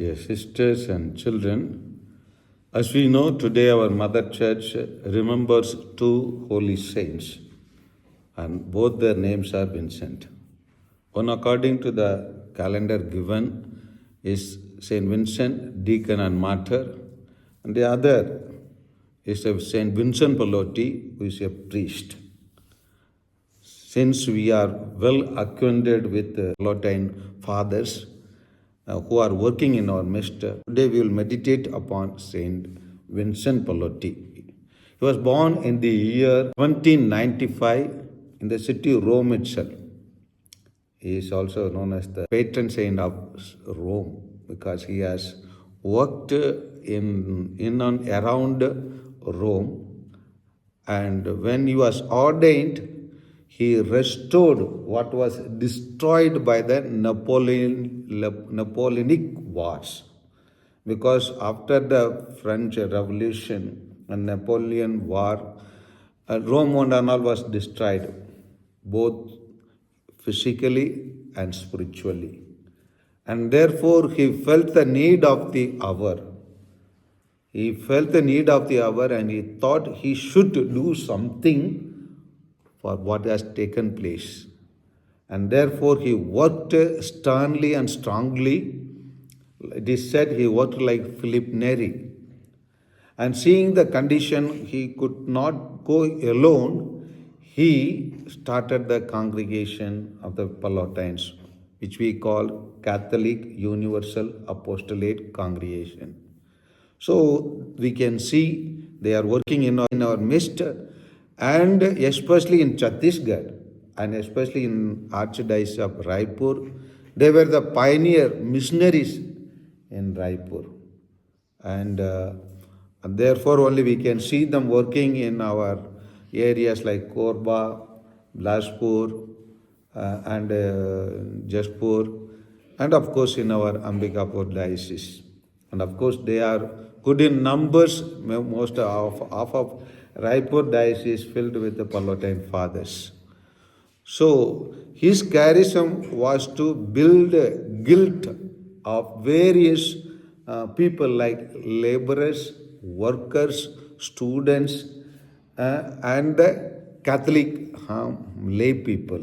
Dear sisters and children, as we know, today our Mother Church remembers two holy saints, and both their names are Vincent. One, according to the calendar given, is St Vincent, deacon and martyr, and the other is St Vincent Palloti, who is a priest. Since we are well acquainted with the Pallotine fathers, who are working in our midst, today we will meditate upon St Vincent Palloti. He was born in the year 1795 in the city of Rome itself. He is also known as the patron saint of Rome because he has worked in and around Rome, and when he was ordained, he restored what was destroyed by the Napoleonic Wars. Because after the French Revolution and Napoleon War, Rome and all was destroyed, both physically and spiritually. And therefore, he felt the need of the hour. He felt the need of the hour and he thought he should do something for what has taken place. And therefore he worked sternly and strongly. It is said he worked like Philip Neri. And seeing the condition he could not go alone, he started the congregation of the Pallotines, which we call Catholic Universal Apostolate Congregation. So we can see they are working in our midst, and especially in Chhattisgarh and especially in Archdiocese of Raipur, they were the pioneer missionaries in Raipur. And therefore only we can see them working in our areas like Korba, Bilaspur, and Jaspur, and of course in our Ambikapur diocese. And of course they are good in numbers. Most of Raipur diocese filled with the Pallotine fathers. So his charism was to build a guild of various people like laborers, workers, students, and the Catholic lay people,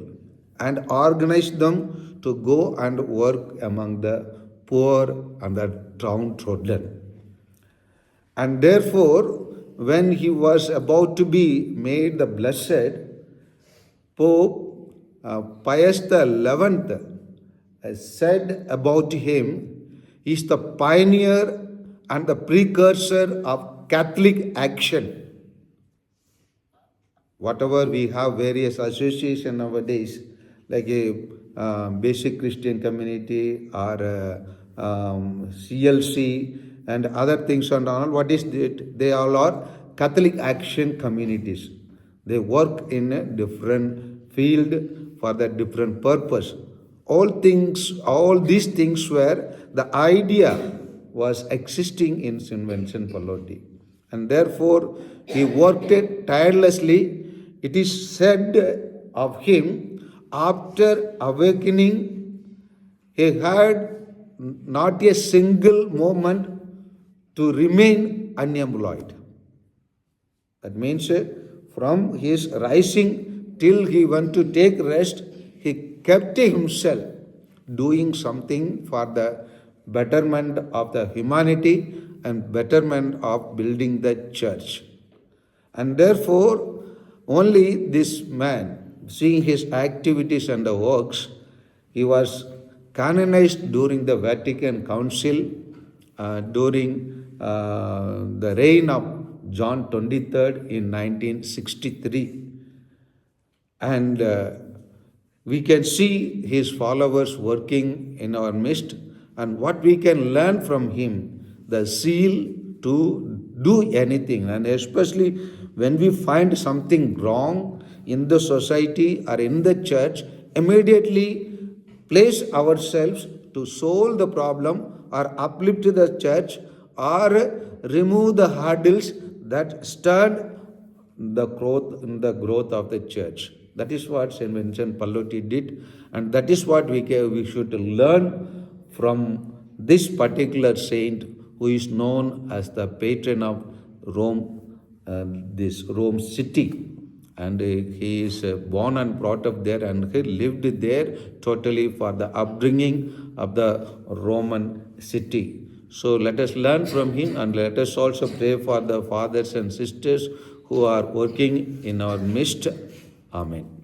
and organize them to go and work among the poor and the downtrodden. And therefore, when he was about to be made the blessed, Pope Pius XI said about him, he is the pioneer and the precursor of Catholic action. Whatever we have various associations nowadays, like a basic Christian community or CLC and other things and all, what is it? They all are Catholic action communities. They work in a different field for the different purpose. All these things were the idea was existing in St Vincent Palloti. And therefore, he worked it tirelessly. It is said of him, after awakening, he had not a single moment to remain unemployed. That means from his rising till he went to take rest, he kept himself doing something for the betterment of the humanity and betterment of building the church. And therefore, only this man, seeing his activities and the works, he was canonized during the Vatican Council, during the reign of John 23rd in 1963. And we can see his followers working in our midst, and what we can learn from him, the zeal to do anything, and especially when we find something wrong in the society or in the church, immediately place ourselves to solve the problem or uplift the church or remove the hurdles that stirred the growth of the church. That is what St Vincent Palloti did, and that is what we should learn from this particular saint, who is known as the patron of Rome, this Rome city, and he is born and brought up there, and he lived there totally for the upbringing of the Roman city. So let us learn from him, and let us also pray for the fathers and sisters who are working in our midst. Amen.